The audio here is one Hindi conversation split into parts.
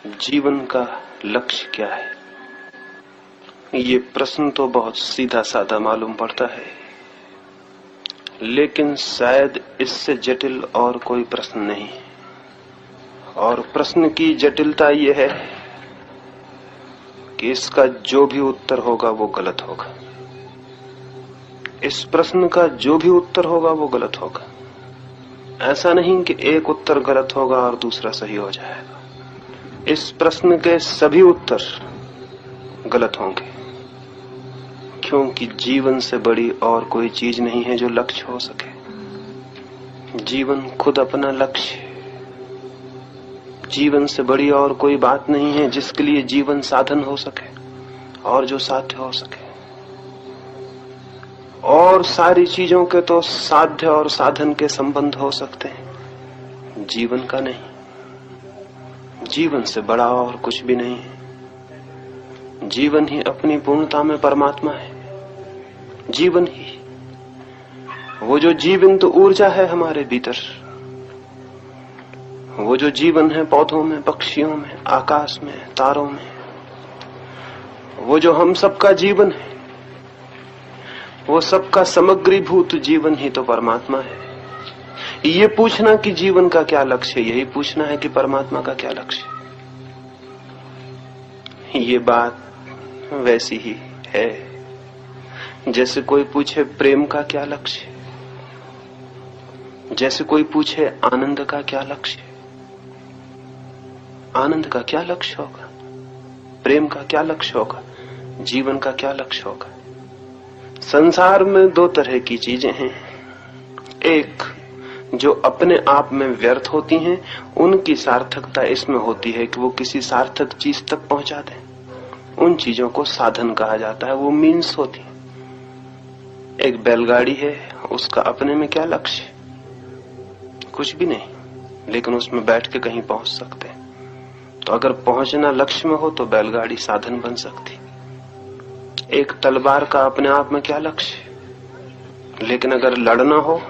जीवन का लक्ष्य क्या है? ये प्रश्न तो बहुत सीधा साधा मालूम पड़ता है, लेकिन शायद इससे जटिल और कोई प्रश्न नहीं। और प्रश्न की जटिलता ये है कि इसका जो भी उत्तर होगा वो गलत होगा। इस प्रश्न का जो भी उत्तर होगा वो गलत होगा। ऐसा नहीं कि एक उत्तर गलत होगा और दूसरा सही हो जाएगा। इस प्रश्न के सभी उत्तर गलत होंगे, क्योंकि जीवन से बड़ी और कोई चीज नहीं है जो लक्ष्य हो सके। जीवन खुद अपना लक्ष्य है। जीवन से बड़ी और कोई बात नहीं है जिसके लिए जीवन साधन हो सके और जो साध्य हो सके। और सारी चीजों के तो साध्य और साधन के संबंध हो सकते हैं, जीवन का नहीं। जीवन से बड़ा और कुछ भी नहीं है। जीवन ही अपनी पूर्णता में परमात्मा है। जीवन ही वो जो जीवंत ऊर्जा है हमारे भीतर, वो जो जीवन है पौधों में, पक्षियों में, आकाश में, तारों में, वो जो हम सबका जीवन है, वो सबका समग्रीभूत जीवन ही तो परमात्मा है। ये पूछना कि जीवन का क्या लक्ष्य है, यही पूछना है कि परमात्मा का क्या लक्ष्य है। ये बात वैसी ही है जैसे कोई पूछे प्रेम का क्या लक्ष्य है, जैसे कोई पूछे आनंद का क्या लक्ष्य है। आनंद का क्या लक्ष्य होगा, प्रेम का क्या लक्ष्य होगा, जीवन का क्या लक्ष्य होगा। संसार में दो तरह की चीजें हैं। एक जो अपने आप में व्यर्थ होती हैं, उनकी सार्थकता इसमें होती है कि वो किसी सार्थक चीज तक पहुंचा दें। उन चीजों को साधन कहा जाता है, वो मीन्स होती है। एक बैलगाड़ी है, उसका अपने में क्या लक्ष्य? कुछ भी नहीं, लेकिन उसमें बैठ के कहीं पहुंच सकते हैं। तो अगर पहुंचना लक्ष्य में हो तो बैलगाड़ी साधन बन सकती। एक तलवार का अपने आप में क्या लक्ष्य? लेकिन अगर लड़ना हो,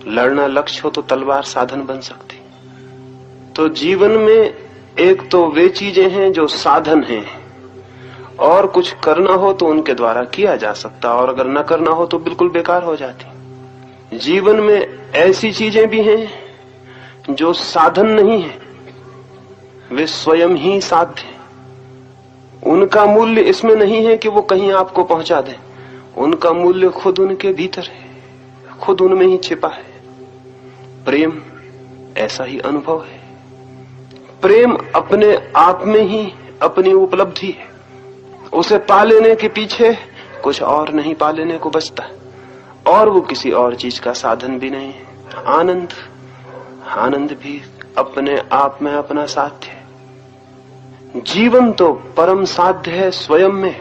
लड़ना लक्ष्य हो तो तलवार साधन बन सकती। तो जीवन में एक तो वे चीजें हैं जो साधन हैं, और कुछ करना हो तो उनके द्वारा किया जा सकता, और अगर न करना हो तो बिल्कुल बेकार हो जाती। जीवन में ऐसी चीजें भी हैं जो साधन नहीं है, वे स्वयं ही साध्य हैं। उनका मूल्य इसमें नहीं है कि वो कहीं आपको पहुंचा दें। उनका मूल्य खुद उनके भीतर है, खुद उनमें ही छिपा है। प्रेम ऐसा ही अनुभव है। प्रेम अपने आप में ही अपनी उपलब्धि है। उसे पा लेने के पीछे कुछ और नहीं पा लेने को बचता, और वो किसी और चीज का साधन भी नहीं है। आनंद भी अपने आप में अपना साध्य है। जीवन तो परम साध्य है, स्वयं में,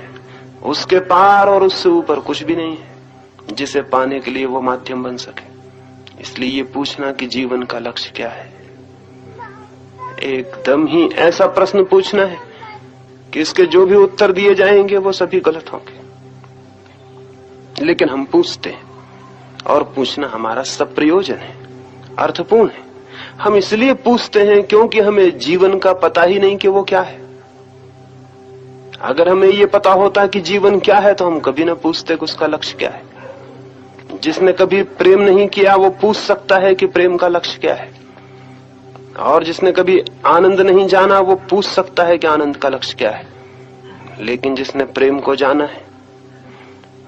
उसके पार और उससे ऊपर कुछ भी नहीं है जिसे पाने के लिए वो माध्यम बन सके। इसलिए ये पूछना कि जीवन का लक्ष्य क्या है, एकदम ही ऐसा प्रश्न पूछना है कि इसके जो भी उत्तर दिए जाएंगे वो सभी गलत होंगे। लेकिन हम पूछते हैं, और पूछना हमारा सब प्रयोजन है, अर्थपूर्ण है। हम इसलिए पूछते हैं क्योंकि हमें जीवन का पता ही नहीं कि वो क्या है। अगर हमें ये पता होता कि जीवन क्या है तो हम कभी ना पूछते कि उसका लक्ष्य क्या है। जिसने कभी प्रेम नहीं किया वो पूछ सकता है कि प्रेम का लक्ष्य क्या है, और जिसने कभी आनंद नहीं जाना वो पूछ सकता है कि आनंद का लक्ष्य क्या है। लेकिन जिसने प्रेम को जाना है,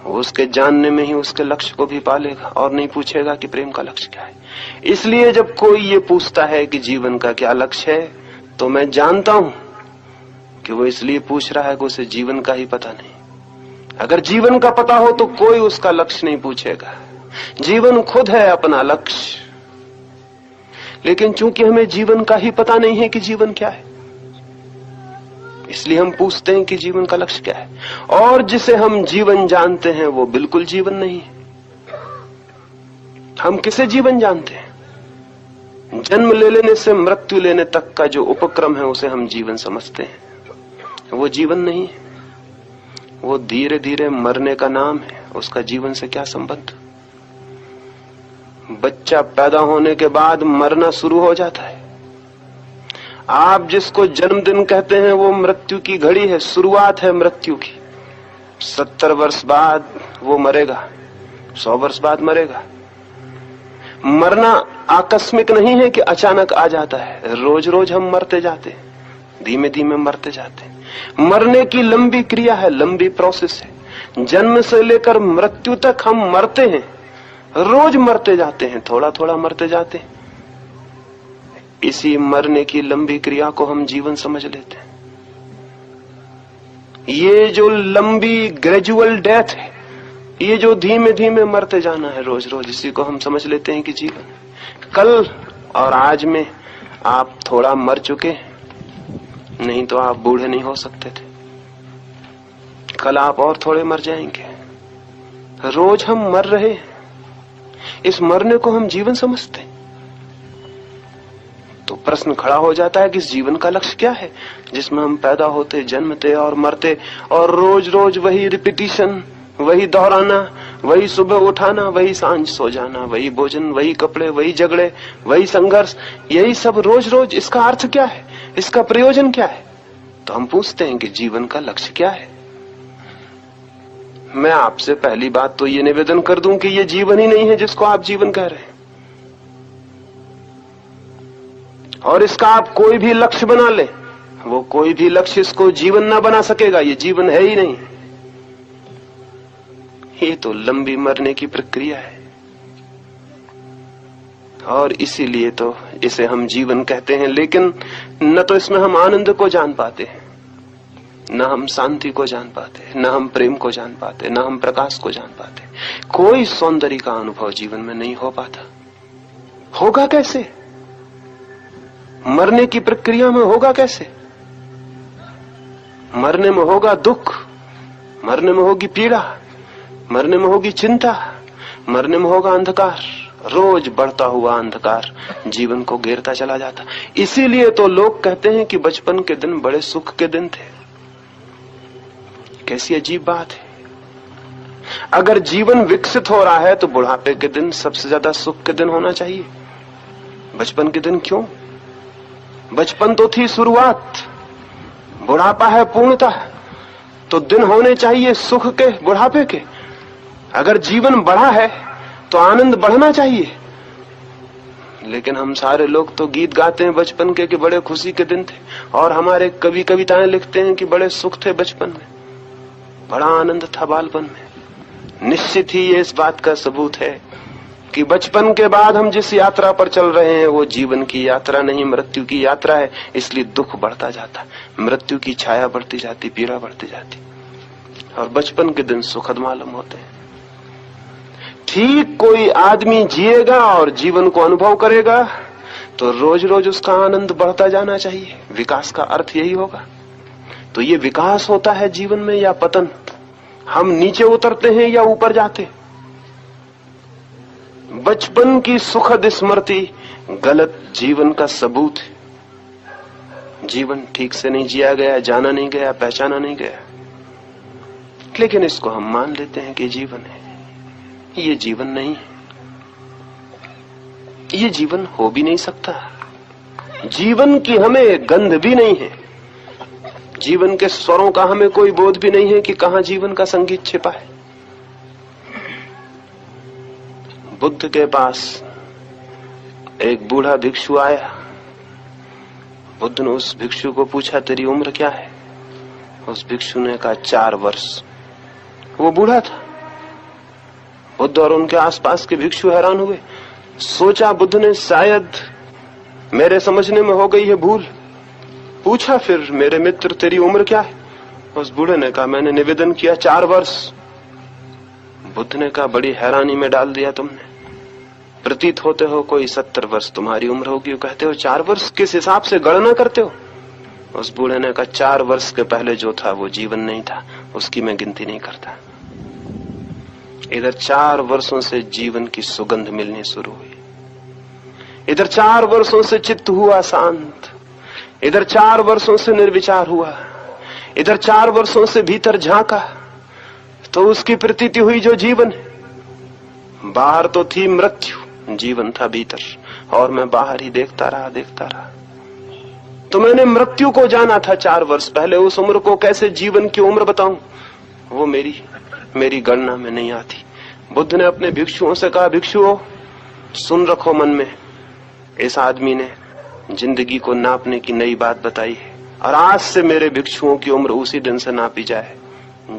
उसके जानने में ही उसके लक्ष्य को भी पालेगा, और नहीं पूछेगा कि प्रेम का लक्ष्य क्या है। इसलिए जब कोई ये पूछता है कि जीवन का क्या लक्ष्य है, तो मैं जानता हूं कि वो इसलिए पूछ रहा है कि उसे जीवन का ही पता नहीं। अगर जीवन का पता हो तो कोई उसका लक्ष्य नहीं पूछेगा। जीवन खुद है अपना लक्ष्य। लेकिन चूंकि हमें जीवन का ही पता नहीं है कि जीवन क्या है, इसलिए हम पूछते हैं कि जीवन का लक्ष्य क्या है। और जिसे हम जीवन जानते हैं वो बिल्कुल जीवन नहीं है। हम किसे जीवन जानते हैं? जन्म ले लेने से मृत्यु लेने तक का जो उपक्रम है उसे हम जीवन समझते हैं। वो जीवन नहीं है, वो धीरे धीरे मरने का नाम है। उसका जीवन से क्या संबंध? बच्चा पैदा होने के बाद मरना शुरू हो जाता है। आप जिसको जन्मदिन कहते हैं वो मृत्यु की घड़ी है, शुरुआत है मृत्यु की। 70 वर्ष बाद वो मरेगा, 100 वर्ष बाद मरेगा। मरना आकस्मिक नहीं है कि अचानक आ जाता है, रोज रोज हम मरते जाते हैं, धीमे धीमे मरते जाते हैं। मरने की लंबी क्रिया है, लंबी प्रोसेस है। जन्म से लेकर मृत्यु तक हम मरते हैं, रोज मरते जाते हैं, थोड़ा थोड़ा मरते जाते हैं। इसी मरने की लंबी क्रिया को हम जीवन समझ लेते हैं। ये जो लंबी ग्रेजुअल डेथ है, ये जो धीमे धीमे मरते जाना है रोज रोज, इसी को हम समझ लेते हैं कि जीवन है। कल और आज में आप थोड़ा मर चुके, नहीं तो आप बूढ़े नहीं हो सकते थे। कल आप और थोड़े मर जाएंगे। रोज हम मर रहे हैं, इस मरने को हम जीवन समझते हैं। तो प्रश्न खड़ा हो जाता है कि इस जीवन का लक्ष्य क्या है, जिसमें हम पैदा होते, जन्मते और मरते, और रोज रोज वही रिपीटिशन, वही दोहराना, वही सुबह उठाना, वही सांझ सो जाना, वही भोजन, वही कपड़े, वही झगड़े, वही संघर्ष, यही सब रोज रोज। इसका अर्थ क्या है, इसका प्रयोजन क्या है? तो हम पूछते हैं कि जीवन का लक्ष्य क्या है। मैं आपसे पहली बात तो ये निवेदन कर दूं कि ये जीवन ही नहीं है जिसको आप जीवन कह रहे हैं, और इसका आप कोई भी लक्ष्य बना ले, वो कोई भी लक्ष्य इसको जीवन ना बना सकेगा। ये जीवन है ही नहीं, ये तो लंबी मरने की प्रक्रिया है। और इसीलिए तो इसे हम जीवन कहते हैं। लेकिन न तो इसमें हम आनंद को जान पाते हैं, न हम शांति को जान पाते, न हम प्रेम को जान पाते, न हम प्रकाश को जान पाते। कोई सौंदर्य का अनुभव जीवन में नहीं हो पाता। होगा कैसे? मरने की प्रक्रिया में होगा कैसे? मरने में होगा दुख, मरने में होगी पीड़ा, मरने में होगी चिंता, मरने में होगा अंधकार। रोज बढ़ता हुआ अंधकार जीवन को घेरता चला जाता। इसीलिए तो लोग कहते हैं कि बचपन के दिन बड़े सुख के दिन थे। कैसी अजीब बात है। अगर जीवन विकसित हो रहा है तो बुढ़ापे के दिन सबसे ज्यादा सुख के दिन होना चाहिए। बचपन के दिन क्यों? बचपन तो थी शुरुआत, बुढ़ापा है पूर्णता, तो दिन होने चाहिए सुख के, बुढ़ापे के। अगर जीवन बढ़ा है तो आनंद बढ़ना चाहिए। लेकिन हम सारे लोग तो गीत गाते हैं बचपन के कि बड़े खुशी के दिन थे, और हमारे कवि कविताएं लिखते हैं कि बड़े सुख थे बचपन में, बड़ा आनंद था बालपन में। निश्चित ही ये इस बात का सबूत है कि बचपन के बाद हम जिस यात्रा पर चल रहे हैं वो जीवन की यात्रा नहीं, मृत्यु की यात्रा है। इसलिए दुख बढ़ता जाता, मृत्यु की छाया बढ़ती जाती, पीड़ा बढ़ती जाती, और बचपन के दिन सुखद मालूम होते हैं। ठीक कोई आदमी जिएगा और जीवन को अनुभव करेगा तो रोज रोज उसका आनंद बढ़ता जाना चाहिए। विकास का अर्थ यही होगा। तो ये विकास होता है जीवन में या पतन? हम नीचे उतरते हैं या ऊपर जाते? बचपन की सुखद स्मृति गलत जीवन का सबूत है। जीवन ठीक से नहीं जिया गया, जाना नहीं गया, पहचाना नहीं गया, लेकिन इसको हम मान लेते हैं कि जीवन है। ये जीवन नहीं है, ये जीवन हो भी नहीं सकता। जीवन की हमें गंध भी नहीं है, जीवन के स्वरों का हमें कोई बोध भी नहीं है कि कहां जीवन का संगीत छिपा है। बुद्ध के पास एक बूढ़ा भिक्षु आया। बुद्ध ने उस भिक्षु को पूछा, तेरी उम्र क्या है? उस भिक्षु ने कहा 4 वर्ष। वो बूढ़ा था। बुद्ध और उनके आसपास के भिक्षु हैरान हुए। सोचा बुद्ध ने शायद मेरे समझने में हो गई है भूल। पूछा, फिर मेरे मित्र तेरी उम्र क्या है? उस बूढ़े ने कहा, मैंने निवेदन किया 4 वर्ष। बुद्ध ने कहा, बड़ी हैरानी में डाल दिया तुमने। प्रतीत होते हो कोई 70 वर्ष तुम्हारी उम्र होगी, कहते हो 4 वर्ष। किस हिसाब से गणना करते हो? उस बूढ़े ने कहा, 4 वर्ष के पहले जो था वो जीवन नहीं था, उसकी मैं गिनती नहीं करता। इधर 4 वर्षों से जीवन की सुगंध मिलनी शुरू हुई, इधर 4 वर्षों से चित्त हुआ शांत, इधर 4 वर्षों से निर्विचार हुआ, इधर 4 वर्षों से भीतर झांका तो उसकी प्रतीति हुई जो जीवन है। बाहर तो थी मृत्यु, जीवन था भीतर, और मैं बाहर ही देखता रहा। तो मैंने मृत्यु को जाना था 4 वर्ष पहले। उस उम्र को कैसे जीवन की उम्र बताऊं, वो मेरी गणना में नहीं आती। बुद्ध ने अपने भिक्षुओं से कहा, भिक्षुओं सुन रखो मन में, इस आदमी ने जिंदगी को नापने की नई बात बताई है, और आज से मेरे भिक्षुओं की उम्र उसी दिन से नापी जाए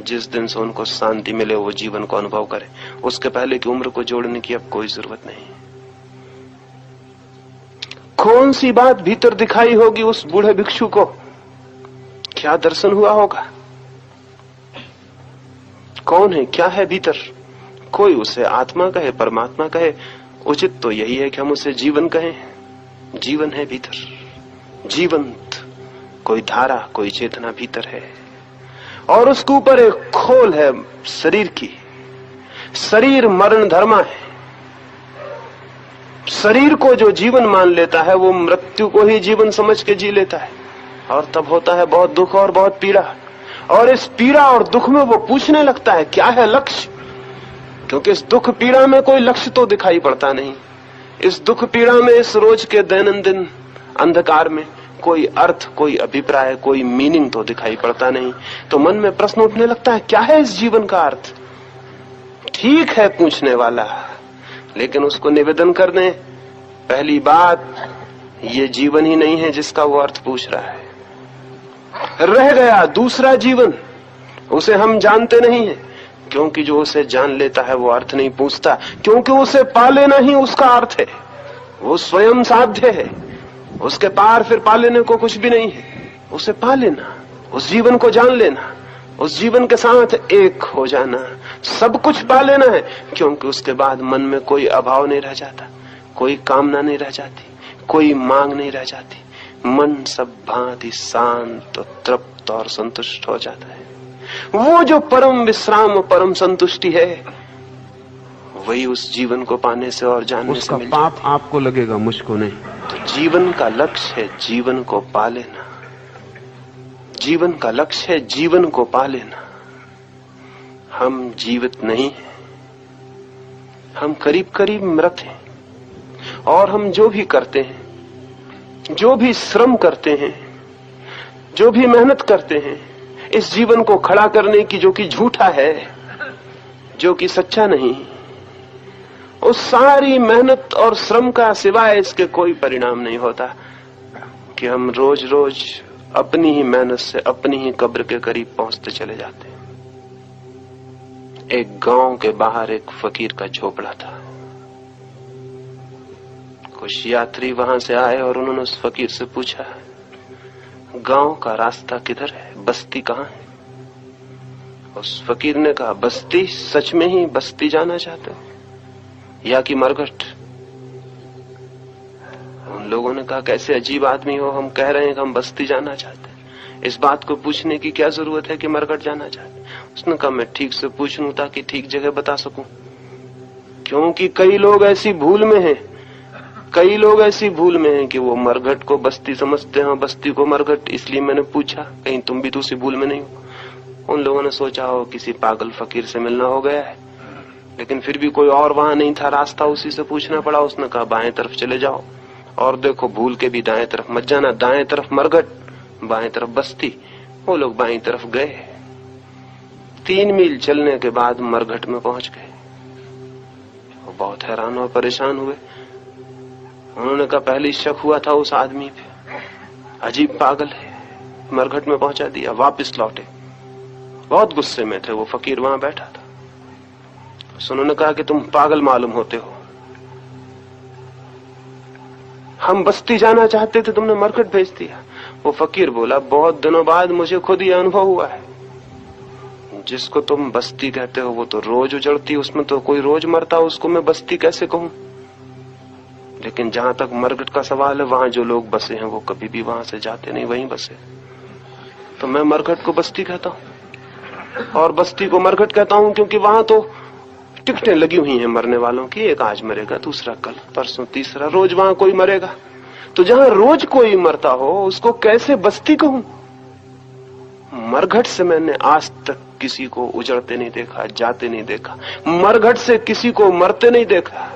जिस दिन से उनको शांति मिले, वो जीवन को अनुभव करे। उसके पहले की उम्र को जोड़ने की अब कोई जरूरत नहीं। कौन सी बात भीतर दिखाई होगी उस बूढ़े भिक्षु को, क्या दर्शन हुआ होगा, कौन है, क्या है भीतर? कोई उसे आत्मा कहे, परमात्मा कहे, उचित तो यही है कि हम उसे जीवन कहें। जीवन है भीतर, जीवंत कोई धारा, कोई चेतना भीतर है, और उसके ऊपर एक खोल है शरीर की। शरीर मरण धर्मा है। शरीर को जो जीवन मान लेता है वो मृत्यु को ही जीवन समझ के जी लेता है, और तब होता है बहुत दुख और बहुत पीड़ा। और इस पीड़ा और दुख में वो पूछने लगता है क्या है लक्ष्य, क्योंकि इस दुख पीड़ा में कोई लक्ष्य तो दिखाई पड़ता नहीं। इस दुख पीड़ा में, इस रोज के दैनंदिन अंधकार में कोई अर्थ, कोई अभिप्राय, कोई मीनिंग तो दिखाई पड़ता नहीं। तो मन में प्रश्न उठने लगता है क्या है इस जीवन का अर्थ। ठीक है पूछने वाला, लेकिन उसको निवेदन कर दें, पहली बात ये जीवन ही नहीं है जिसका वो अर्थ पूछ रहा है। रह गया दूसरा जीवन, उसे हम जानते नहीं है, क्योंकि जो उसे जान लेता है वो अर्थ नहीं पूछता, क्योंकि उसे पा लेना ही उसका अर्थ है। वो स्वयं साध्य है, उसके पार फिर पा लेने को कुछ भी नहीं है। उसे पा लेना, उस जीवन को जान लेना, उस जीवन के साथ एक हो जाना, सब कुछ पा लेना है, क्योंकि उसके बाद मन में कोई अभाव नहीं रह जाता, कोई कामना नहीं रह जाती, कोई मांग नहीं रह जाती। मन सब भांति शांत, तृप्त और संतुष्ट हो जाता है। वो जो परम विश्राम, परम संतुष्टि है, वही उस जीवन को पाने से और जानने से मिल जाती है। पाप आपको लगेगा, मुझको नहीं। तो जीवन का लक्ष्य है जीवन को पा लेना। जीवन का लक्ष्य है जीवन को पा लेना। हम जीवित नहीं हैं, हम करीब करीब मृत हैं। और हम जो भी करते हैं, जो भी श्रम करते हैं, जो भी मेहनत करते हैं इस जीवन को खड़ा करने की, जो कि झूठा है, जो कि सच्चा नहीं, उस सारी मेहनत और श्रम का सिवाय इसके कोई परिणाम नहीं होता कि हम रोज रोज अपनी ही मेहनत से अपनी ही कब्र के करीब पहुंचते चले जाते हैं। एक गांव के बाहर एक फकीर का झोपड़ा था। कुछ यात्री वहां से आए और उन्होंने उस फकीर से पूछा, गांव का रास्ता किधर है, बस्ती कहाँ है? उस फकीर ने कहा, बस्ती? सच में ही बस्ती जाना चाहते हो या कि मरघट? उन लोगों ने कहा, कैसे अजीब आदमी हो, हम कह रहे हैं कि हम बस्ती जाना चाहते हैं, इस बात को पूछने की क्या जरूरत है कि मरघट जाना चाहते हैं? उसने कहा, मैं ठीक से पूछ लूं ताकि ठीक जगह बता सकूं, क्योंकि कई लोग ऐसी भूल में हैं, कई लोग ऐसी भूल में हैं कि वो मरघट को बस्ती समझते हैं, बस्ती को मरघट। इसलिए मैंने पूछा, कहीं तुम भी दूसरी भूल में नहीं हो। उन लोगों ने सोचा हो किसी पागल फकीर से मिलना हो गया है, लेकिन फिर भी कोई और वहां नहीं था, रास्ता उसी से पूछना पड़ा। उसने कहा, बाएं तरफ चले जाओ और देखो, भूल के भी दाएं तरफ मत जाना, दाएं तरफ मरघट, बाएं तरफ बस्ती। वो लोग बाएं तरफ गए, 3 मील चलने के बाद मरघट में पहुंच गए। वो बहुत हैरान और परेशान हुए। उन्होंने कहा, पहले शक हुआ था उस आदमी पे, अजीब पागल है, मरघट में पहुंचा दिया। वापस लौटे, बहुत गुस्से में थे। वो फकीर वहां बैठा था। उन्होंने कहा कि तुम पागल मालूम होते हो, हम बस्ती जाना चाहते थे, तुमने मरघट भेज दिया। वो फकीर बोला, बहुत दिनों बाद मुझे खुद ये अनुभव हुआ है, जिसको तुम बस्ती कहते हो वो तो रोज उजड़ती, उसमें तो कोई रोज मरता, उसको मैं बस्ती कैसे कहूं? लेकिन जहां तक मरघट का सवाल है, वहां जो लोग बसे हैं वो कभी भी वहां से जाते नहीं, वहीं बसे। तो मैं मरघट को बस्ती कहता हूं और बस्ती को मरघट कहता हूं, क्योंकि वहां तो टिकटें लगी हुई हैं मरने वालों की। एक आज मरेगा, दूसरा कल, परसों तीसरा, रोज वहां कोई मरेगा। तो जहां रोज कोई मरता हो उसको कैसे बस्ती कहूं? मरघट से मैंने आज तक किसी को उजड़ते नहीं देखा, जाते नहीं देखा। मरघट से किसी को मरते नहीं देखा।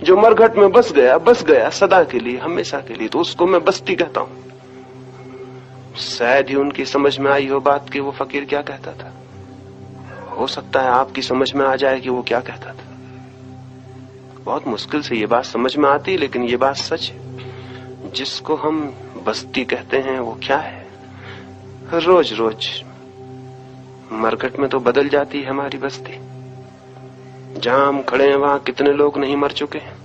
जो मरघट में बस गया सदा के लिए, हमेशा के लिए, तो उसको मैं बस्ती कहता हूं। शायद ही उनकी समझ में आई हो बात कि वो फकीर क्या कहता था। हो सकता है आपकी समझ में आ जाए कि वो क्या कहता था। बहुत मुश्किल से ये बात समझ में आती, लेकिन ये बात सच है। जिसको हम बस्ती कहते हैं वो क्या है? रोज रोज मरकट में तो बदल जाती है हमारी बस्ती। जहां हम खड़े हैं वहां कितने लोग नहीं मर चुके हैं।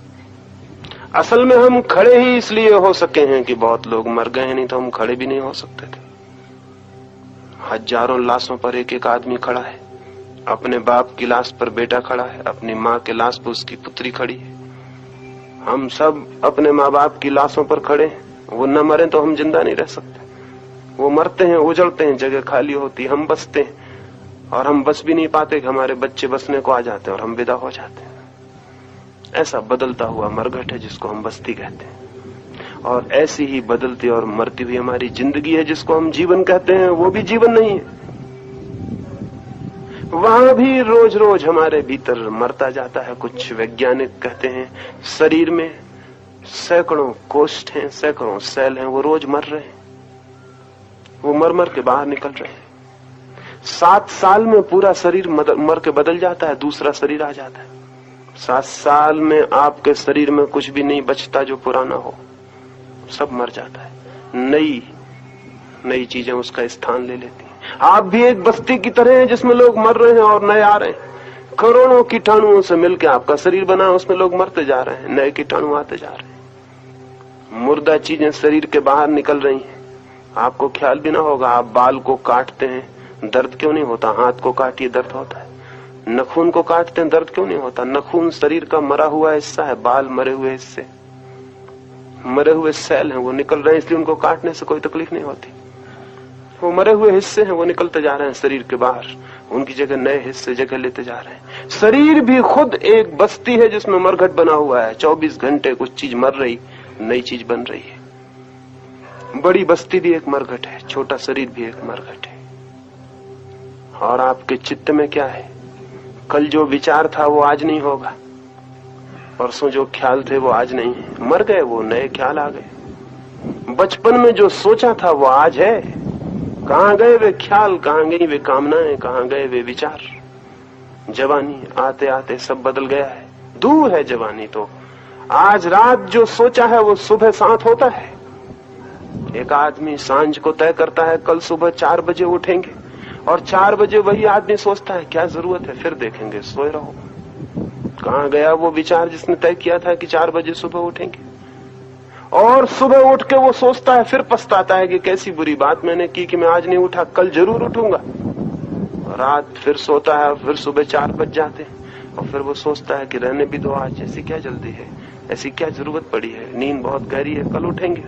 असल में हम खड़े ही इसलिए हो सके हैं कि बहुत लोग मर गए हैं, नहीं तो हम खड़े भी नहीं हो सकते थे। हजारों लाशों पर एक एक आदमी खड़ा है। अपने बाप की लाश पर बेटा खड़ा है, अपनी माँ के लाश पर उसकी पुत्री खड़ी है। हम सब अपने माँ बाप की लाशों पर खड़े हैं। वो न मरे तो हम जिंदा नहीं रह सकते। वो मरते हैं, उजड़ते हैं, जगह खाली होती, हम बसते हैं, और हम बस भी नहीं पाते कि हमारे बच्चे बसने को आ जाते हैं और हम विदा हो जाते हैं। ऐसा बदलता हुआ मरघट है जिसको हम बस्ती कहते हैं। और ऐसी ही बदलती और मरती हुई हमारी जिंदगी है जिसको हम जीवन कहते हैं। वो भी जीवन नहीं है। वहां भी रोज रोज हमारे भीतर मरता जाता है। कुछ वैज्ञानिक कहते हैं शरीर में सैकड़ों कोष्ठ हैं, सैकड़ों सेल हैं, वो रोज मर रहे हैं। वो मर मर के बाहर निकल रहे हैं। 7 साल में पूरा शरीर मर के बदल जाता है, दूसरा शरीर आ जाता है। 7 साल में आपके शरीर में कुछ भी नहीं बचता जो पुराना हो, सब मर जाता है। नई नई चीजें उसका स्थान ले लेती हैं। आप भी एक बस्ती की तरह हैं जिसमें लोग मर रहे हैं और नए आ रहे हैं। करोड़ों कीटाणुओं से मिलकर आपका शरीर बना, उसमें लोग मरते जा रहे हैं, नए कीटाणु आते जा रहे हैं। मुर्दा चीजें शरीर के बाहर निकल रही हैं। आपको ख्याल भी ना होगा। आप बाल को काटते हैं, दर्द क्यों नहीं होता? हाथ को काटिए, दर्द होता है। नखून को काटते हैं, दर्द क्यों नहीं होता? नखून शरीर का मरा हुआ हिस्सा है, बाल मरे हुए हिस्से, मरे हुए सेल हैं, वो निकल रहे हैं, इसलिए उनको काटने से कोई तकलीफ नहीं होती। वो मरे हुए हिस्से हैं, वो निकलते जा रहे हैं शरीर के बाहर, उनकी जगह नए हिस्से जगह लेते जा रहे हैं। शरीर भी खुद एक बस्ती है जिसमें मरघट बना हुआ है। 24 घंटे कुछ चीज मर रही, नई चीज बन रही है। बड़ी बस्ती भी एक मरघट है, छोटा शरीर भी एक मरघट है। और आपके चित्त में क्या है? कल जो विचार था वो आज नहीं होगा, परसों जो ख्याल थे वो आज नहीं है, मर गए, वो नए ख्याल आ गए। बचपन में जो सोचा था वो आज है। कहां गए वे ख्याल, कहां गई वे कामनाएं, कहां गए वे विचार? जवानी आते आते सब बदल गया है। दूर है जवानी तो। आज रात जो सोचा है वो सुबह साथ होता है। एक आदमी सांझ को तय करता है कल सुबह 4 बजे उठेंगे, और 4 बजे वही आदमी सोचता है क्या जरूरत है, फिर देखेंगे, सोए रहो। कहां गया वो विचार जिसने तय किया था कि 4 बजे सुबह उठेंगे? और सुबह उठ के वो सोचता है, फिर पछताता है कि कैसी बुरी बात मैंने की कि मैं आज नहीं उठा, कल जरूर उठूंगा। रात फिर सोता है, फिर सुबह 4 बज जाते हैं, और फिर वो सोचता है कि रहने भी दो आज, ऐसी क्या जल्दी है, ऐसी क्या जरूरत पड़ी है, नींद बहुत गहरी है, कल उठेंगे।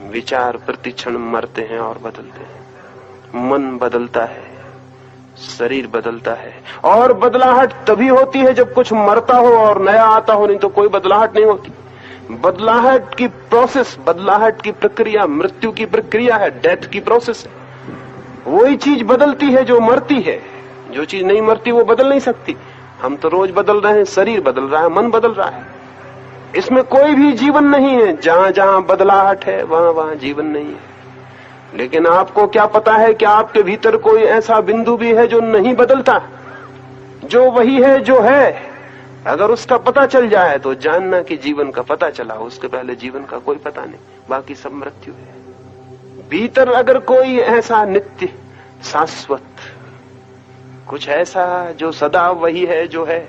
विचार प्रतिक्षण मरते हैं और बदलते हैं। मन बदलता है, शरीर बदलता है, और बदलाहट तभी होती है जब कुछ मरता हो और नया आता हो, नहीं तो कोई बदलाहट नहीं होती। बदलाहट की प्रोसेस, बदलाहट की प्रक्रिया मृत्यु की प्रक्रिया है, डेथ की प्रोसेस है। वही चीज बदलती है जो मरती है। जो चीज नहीं मरती वो बदल नहीं सकती। हम तो रोज बदल रहे हैं, शरीर बदल रहा है, मन बदल रहा है, इसमें कोई भी जीवन नहीं है। जहां जहां बदलाहट है वहां वहां जीवन नहीं है। लेकिन आपको क्या पता है कि आपके भीतर कोई ऐसा बिंदु भी है जो नहीं बदलता, जो वही है जो है। अगर उसका पता चल जाए तो जानना कि जीवन का पता चला, उसके पहले जीवन का कोई पता नहीं, बाकी सब मृत्यु है। भीतर अगर कोई ऐसा नित्य शाश्वत कुछ ऐसा जो सदा वही है जो है,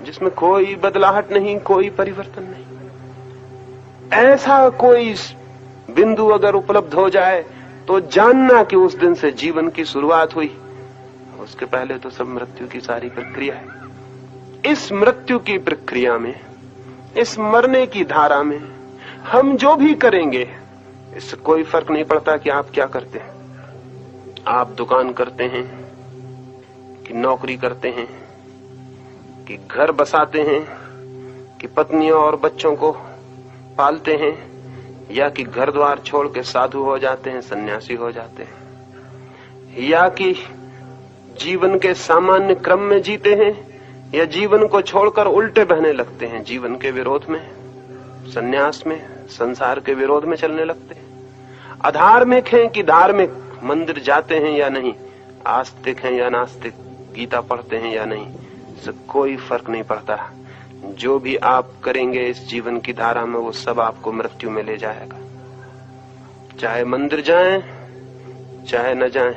जिसमें कोई बदलाहट नहीं, कोई परिवर्तन नहीं, ऐसा कोई बिंदु अगर उपलब्ध हो जाए तो जानना कि उस दिन से जीवन की शुरुआत हुई। उसके पहले तो सब मृत्यु की सारी प्रक्रिया है। इस मृत्यु की प्रक्रिया में, इस मरने की धारा में हम जो भी करेंगे इससे कोई फर्क नहीं पड़ता कि आप क्या करते हैं। आप दुकान करते हैं कि नौकरी करते हैं, कि घर बसाते हैं, कि पत्नियों और बच्चों को पालते हैं, या कि घर द्वार छोड़ के साधु हो जाते हैं, सन्यासी हो जाते हैं, या कि जीवन के सामान्य क्रम में जीते हैं, या जीवन को छोड़कर उल्टे बहने लगते हैं, जीवन के विरोध में, सन्यास में, संसार के विरोध में चलने लगते हैं। अधार्मिक हैं कि धार्मिक, मंदिर जाते हैं या नहीं, आस्तिक हैं या नास्तिक, गीता पढ़ते हैं या नहीं, इससे कोई फर्क नहीं पड़ता। जो भी आप करेंगे इस जीवन की धारा में, वो सब आपको मृत्यु में ले जाएगा। चाहे मंदिर जाएं, चाहे न जाएं,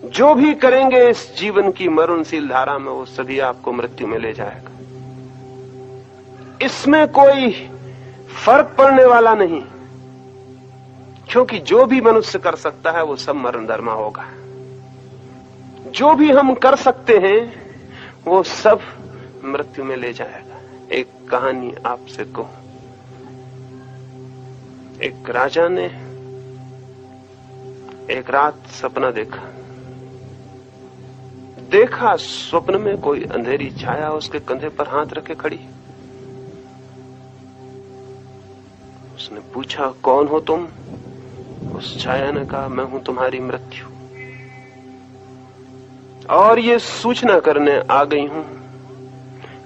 जो भी करेंगे इस जीवन की मरणशील धारा में, वो सभी आपको मृत्यु में ले जाएगा। इसमें कोई फर्क पड़ने वाला नहीं, क्योंकि जो भी मनुष्य कर सकता है वो सब मरण धर्मा होगा। जो भी हम कर सकते हैं वो सब मृत्यु में ले जाएगा। एक कहानी आपसे कहूं। एक राजा ने एक रात सपना देखा स्वप्न में कोई अंधेरी छाया उसके कंधे पर हाथ रखे खड़ी। उसने पूछा, कौन हो तुम? उस छाया ने कहा, मैं हूं तुम्हारी मृत्यु, और ये सूचना करने आ गई हूं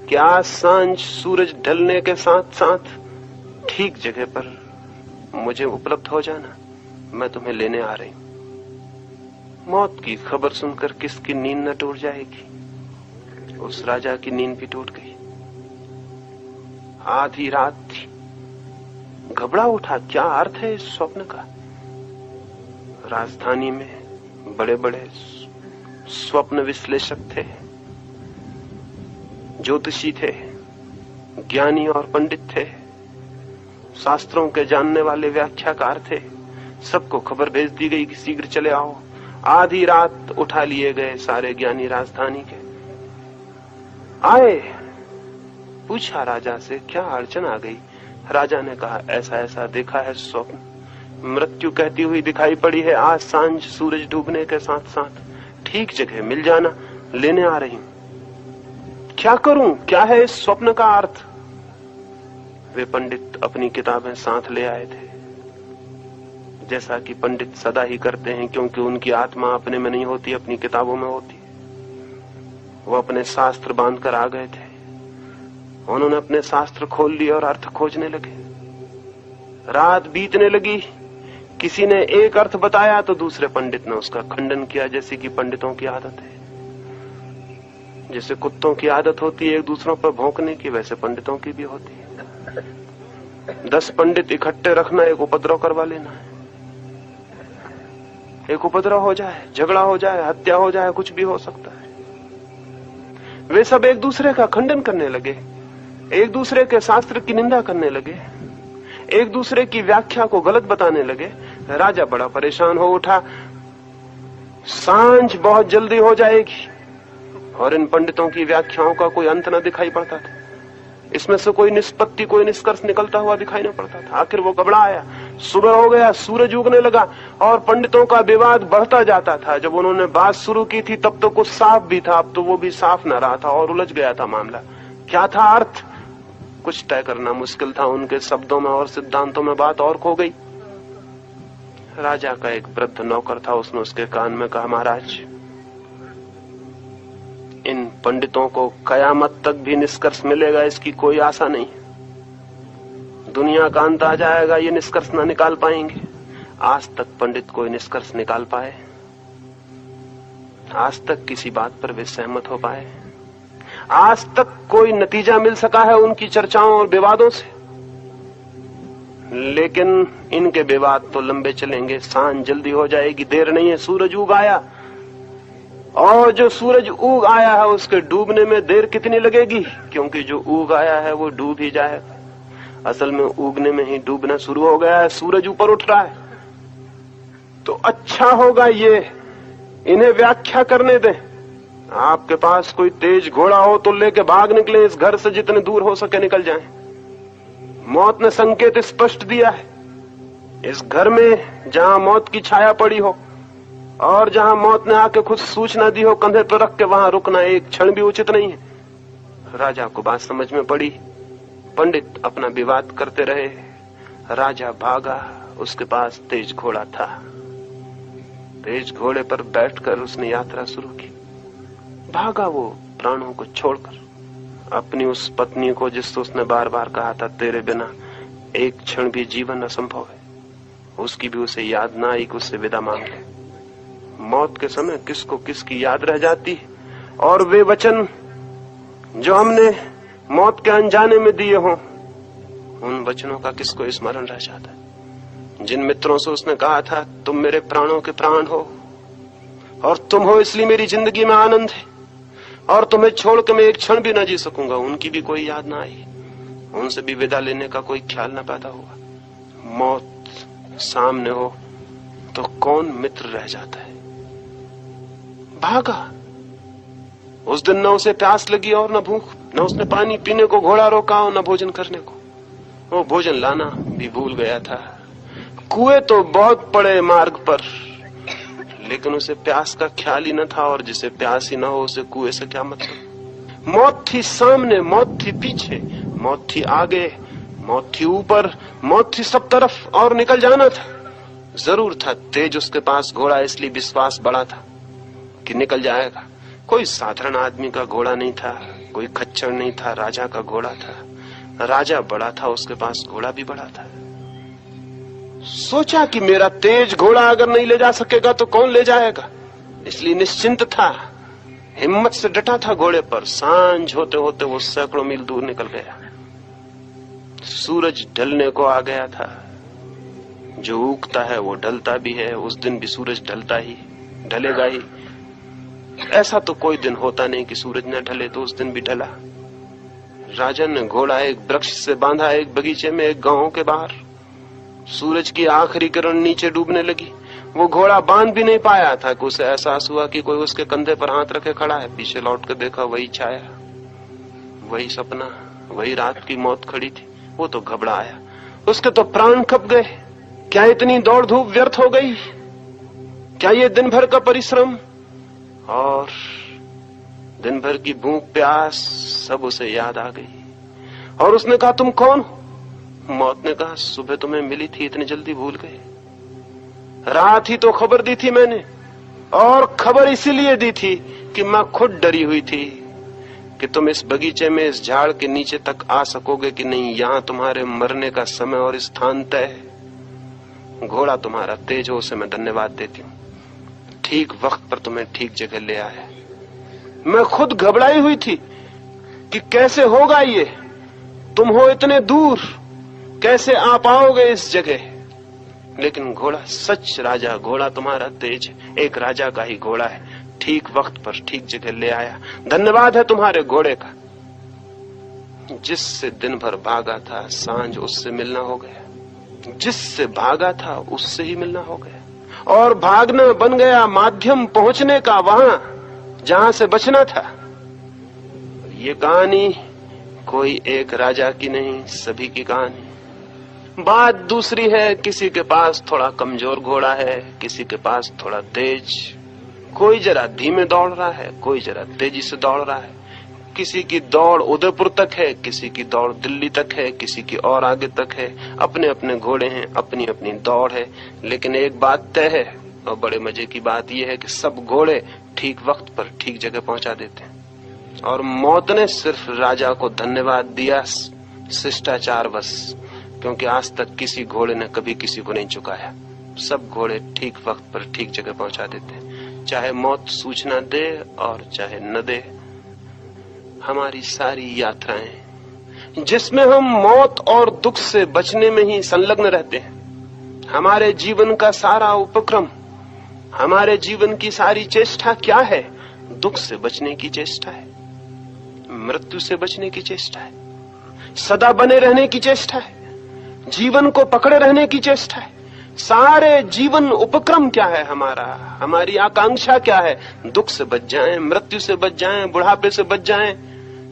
कि आज सांझ सूरज ढलने के साथ साथ ठीक जगह पर मुझे उपलब्ध हो जाना, मैं तुम्हें लेने आ रही हूं। मौत की खबर सुनकर किसकी नींद न टूट जाएगी? उस राजा की नींद भी टूट गई। आधी रात थी, घबरा उठा, क्या अर्थ है इस स्वप्न का? राजधानी में बड़े बड़े स्वप्न विश्लेषक थे, ज्योतिषी थे, ज्ञानी और पंडित थे, शास्त्रों के जानने वाले व्याख्याकार थे। सबको खबर भेज दी गई कि शीघ्र चले आओ। आधी रात उठा लिए गए सारे ज्ञानी राजधानी के। आए, पूछा राजा से, क्या अड़चन आ गई? राजा ने कहा, ऐसा ऐसा देखा है स्वप्न, मृत्यु कहती हुई दिखाई पड़ी है, आज सांझ सूरज डूबने के साथ साथ ठीक जगह मिल जाना, लेने आ रही हूं। क्या करूं? क्या है इस स्वप्न का अर्थ? वे पंडित अपनी किताबें साथ ले आए थे, जैसा कि पंडित सदा ही करते हैं, क्योंकि उनकी आत्मा अपने में नहीं होती, अपनी किताबों में होती। वो अपने शास्त्र बांधकर आ गए थे। उन्होंने अपने शास्त्र खोल लिए और अर्थ खोजने लगे। रात बीतने लगी, किसी ने एक अर्थ बताया तो दूसरे पंडित ने उसका खंडन किया, जैसे कि पंडितों की आदत है। जैसे कुत्तों की आदत होती है एक दूसरों पर भौंकने की, वैसे पंडितों की भी होती है। 10 पंडित इकट्ठे रखना, एक उपद्रव करवा लेना है। एक उपद्रव हो जाए, झगड़ा हो जाए, हत्या हो जाए, कुछ भी हो सकता है। वे सब एक दूसरे का खंडन करने लगे, एक दूसरे के शास्त्र की निंदा करने लगे, एक दूसरे की व्याख्या को गलत बताने लगे। राजा बड़ा परेशान हो उठा, सांझ बहुत जल्दी हो जाएगी और इन पंडितों की व्याख्याओं का कोई अंत न दिखाई पड़ता था। इसमें से कोई निष्पत्ति, कोई निष्कर्ष निकलता हुआ दिखाई न पड़ता था। आखिर वो घबराया। सुबह हो गया, सूरज उगने लगा और पंडितों का विवाद बढ़ता जाता था। जब उन्होंने बात शुरू की थी तब तो कुछ साफ भी था, अब तो वो भी साफ न रहा था और उलझ गया था मामला। क्या था अर्थ? कुछ तय करना मुश्किल था। उनके शब्दों में और सिद्धांतों में बात और खो गई। राजा का एक वृद्ध नौकर था, उसने उसके कान में कहा, महाराज, इन पंडितों को कयामत तक भी निष्कर्ष मिलेगा इसकी कोई आशा नहीं। दुनिया का अंत आ जाएगा, ये निष्कर्ष न निकाल पाएंगे। आज तक पंडित कोई निष्कर्ष निकाल पाए? आज तक किसी बात पर वे सहमत हो पाए? आज तक कोई नतीजा मिल सका है उनकी चर्चाओं और विवादों से? लेकिन इनके विवाद तो लंबे चलेंगे। सांझ जल्दी हो जाएगी, देर नहीं है। सूरज उग आया, और जो सूरज उग आया है उसके डूबने में देर कितनी लगेगी? क्योंकि जो उग आया है वो डूब ही जाएगा। असल में उगने में ही डूबना शुरू हो गया है। सूरज ऊपर उठ रहा है, तो अच्छा होगा ये इन्हें व्याख्या करने दें। आपके पास कोई तेज घोड़ा हो तो लेके भाग निकले, इस घर से जितने दूर हो सके निकल जाएं। मौत ने संकेत स्पष्ट दिया है। इस घर में जहां मौत की छाया पड़ी हो और जहां मौत ने आके खुद सूचना दी हो कंधे पर रख के, वहां रुकना एक क्षण भी उचित नहीं है। राजा को बात समझ में पड़ी। पंडित अपना विवाद करते रहे। राजा भागा, उसके पास तेज घोड़ा था। तेज घोड़े पर बैठकर उसने यात्रा शुरू की। भागा वो प्राणों को छोड़कर, अपनी उस पत्नी को जिससे उसने बार बार कहा था, तेरे बिना एक क्षण भी जीवन असंभव है, उसकी भी उसे याद ना आई कि उससे विदा मांग ले। मौत के समय किसको किसकी याद रह जाती है, और वे वचन जो हमने मौत के अनजाने में दिए हों, उन वचनों का किसको स्मरण रह जाता है। जिन मित्रों से उसने कहा था तुम मेरे प्राणों के प्राण हो और तुम हो इसलिए मेरी जिंदगी में आनंद है और तुम्हें छोड़ के मैं एक क्षण भी ना जी सकूंगा, उनकी भी कोई याद ना आई, उनसे भी विदा लेने का कोई ख्याल ना पैदा हुआ। मौत सामने हो तो कौन मित्र रह जाता है। भागा। उस दिन न उसे प्यास लगी और न भूख, न उसने पानी पीने को घोड़ा रोका और न भोजन करने को। वो भोजन लाना भी भूल गया था। कुएं तो बहुत पड़े मार्ग पर, लेकिन उसे प्यास का ख्याल ही न था, और जिसे प्यास ही न हो उसे कुएं से क्या मतलब। मौत थी सामने, मौत थी पीछे, मौत थी आगे, मौत थी ऊपर, मौत थी सब तरफ, और निकल जाना था। जरूर था तेज उसके पास घोड़ा, इसलिए विश्वास बड़ा था कि निकल जाएगा। कोई साधारण आदमी का घोड़ा नहीं था, कोई खच्चर नहीं था, राजा का घोड़ा था। राजा बड़ा था, उसके पास घोड़ा भी बड़ा था। सोचा कि मेरा तेज घोड़ा अगर नहीं ले जा सकेगा तो कौन ले जाएगा, इसलिए निश्चिंत था, हिम्मत से डटा था घोड़े पर। सांझ होते होते वो सैकड़ों मील दूर निकल गया। सूरज ढलने को आ गया था। जो उगता है वो ढलता भी है, उस दिन भी सूरज ढलता ही, ढलेगा ही। ऐसा तो कोई दिन होता नहीं कि सूरज न ढले, तो उस दिन भी ढला। राजा ने घोड़ा एक वृक्ष से बांधा, एक बगीचे में, एक गांव के बाहर। सूरज की आखिरी किरण नीचे डूबने लगी। वो घोड़ा बांध भी नहीं पाया था कि उसे एहसास हुआ कि कोई उसके कंधे पर हाथ रखे खड़ा है। पीछे लौट कर देखा, वही छाया, वही सपना, वही रात की मौत खड़ी थी। वो तो घबराया, उसके तो प्राण कप गए। क्या इतनी दौड़ धूप व्यर्थ हो गई? क्या ये दिन भर का परिश्रम और दिन भर की भूख प्यास सब उसे याद आ गई। और उसने कहा तुम कौन हो? मौत ने कहा सुबह तुम्हें मिली थी, इतनी जल्दी भूल गए? रात ही तो खबर दी थी मैंने, और खबर इसीलिए दी थी कि मैं खुद डरी हुई थी कि तुम इस बगीचे में, इस झाड़ के नीचे तक आ सकोगे कि नहीं। यहां तुम्हारे मरने का समय और स्थान तय है। घोड़ा तुम्हारा तेज हो, उसे मैं धन्यवाद देती हूँ। ठीक वक्त पर तुम्हें ठीक जगह ले आया। मैं खुद घबराई हुई थी कि कैसे होगा ये, तुम हो इतने दूर, कैसे आ पाओगे इस जगह। लेकिन घोड़ा सच राजा, घोड़ा तुम्हारा तेज, एक राजा का ही घोड़ा है, ठीक वक्त पर ठीक जगह ले आया। धन्यवाद है तुम्हारे घोड़े का। जिससे दिन भर भागा था, सांझ उससे मिलना हो गया। जिससे भागा था उससे ही मिलना हो गया, और भागना बन गया माध्यम पहुंचने का वहां जहां से बचना था। ये कहानी कोई एक राजा की नहीं, सभी की कहानी। बात दूसरी है, किसी के पास थोड़ा कमजोर घोड़ा है, किसी के पास थोड़ा तेज। कोई जरा धीमे दौड़ रहा है, कोई जरा तेजी से दौड़ रहा है। किसी की दौड़ उदयपुर तक है, किसी की दौड़ दिल्ली तक है, किसी की और आगे तक है। अपने अपने घोड़े हैं, अपनी अपनी दौड़ है। लेकिन एक बात तय है, और बड़े मजे की बात यह है कि सब घोड़े ठीक वक्त पर ठीक जगह पहुंचा देते हैं। और मौत ने सिर्फ राजा को धन्यवाद दिया शिष्टाचार बस, क्योंकि आज तक किसी घोड़े ने कभी किसी को नहीं चुकाया। सब घोड़े ठीक वक्त पर ठीक जगह पहुंचा देते हैं, चाहे मौत सूचना दे और चाहे न दे। हमारी सारी यात्राएं जिसमें हम मौत और दुख से बचने में ही संलग्न रहते हैं, हमारे जीवन का सारा उपक्रम, हमारे जीवन की सारी चेष्टा क्या है? दुख से बचने की चेष्टा है, मृत्यु से बचने की चेष्टा है, सदा बने रहने की चेष्टा है, जीवन को पकड़े रहने की चेष्टा है। सारे जीवन उपक्रम क्या है हमारा? हमारी आकांक्षा क्या है? दुख से बच जाएं, मृत्यु से बच जाएं, बुढ़ापे से बच जाएं,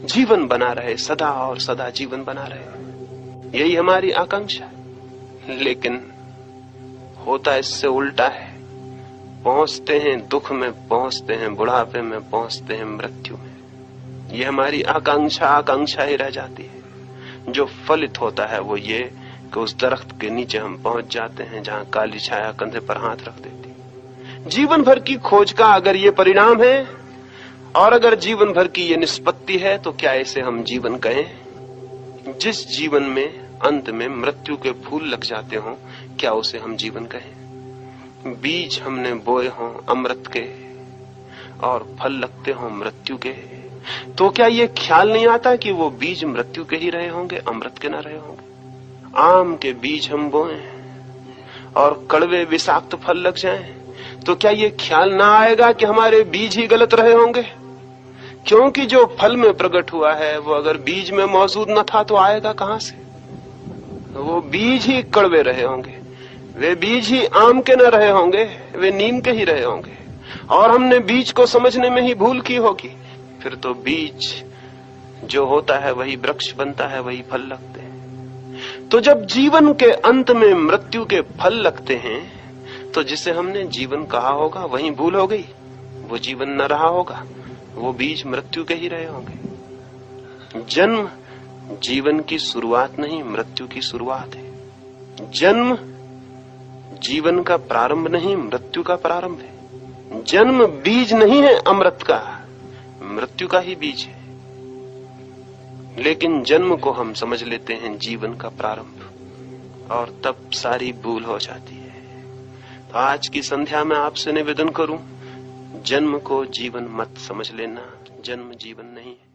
जीवन बना रहे, सदा और सदा जीवन बना रहे। यही हमारी आकांक्षा है। लेकिन होता इससे उल्टा है। पहुंचते हैं दुख में, पहुंचते हैं बुढ़ापे में, पहुंचते हैं मृत्यु में। ये हमारी आकांक्षा ही रह जाती है। जो फलित होता है वो ये कि उस दरख्त के नीचे हम पहुंच जाते हैं जहां काली छाया कंधे पर हाथ रख देती। जीवन भर की खोज का अगर ये परिणाम है और अगर जीवन भर की ये निष्पत्ति है, तो क्या इसे हम जीवन कहें? जिस जीवन में अंत में मृत्यु के फूल लग जाते हों, क्या उसे हम जीवन कहें? बीज हमने बोए हों अमृत के और फल लगते हों मृत्यु के, तो क्या ये ख्याल नहीं आता कि वो बीज मृत्यु के ही रहे होंगे, अमृत के ना रहे होंगे? आम के बीज हम बोए और कड़वे विषाक्त फल लग जाएं, तो क्या ये ख्याल ना आएगा कि हमारे बीज ही गलत रहे होंगे? क्योंकि जो फल में प्रकट हुआ है वो अगर बीज में मौजूद न था तो आएगा कहां से? वो बीज ही कड़वे रहे होंगे, वे बीज ही आम के न रहे होंगे, वे नीम के ही रहे होंगे, और हमने बीज को समझने में ही भूल की होगी। फिर तो बीज जो होता है वही वृक्ष बनता है, वही फल लगते हैं। तो जब जीवन के अंत में मृत्यु के फल लगते हैं, तो जिसे हमने जीवन कहा होगा वही भूल हो गई, वो जीवन न रहा होगा, वो बीज मृत्यु के ही रहे होंगे। जन्म जीवन की शुरुआत नहीं, मृत्यु की शुरुआत है। जन्म जीवन का प्रारंभ नहीं, मृत्यु का प्रारंभ है। जन्म बीज नहीं है अमृत का, मृत्यु का ही बीज है। लेकिन जन्म को हम समझ लेते हैं जीवन का प्रारंभ, और तब सारी भूल हो जाती है। तो आज की संध्या में आपसे निवेदन करूं, जन्म को जीवन मत समझ लेना, जन्म जीवन नहीं है।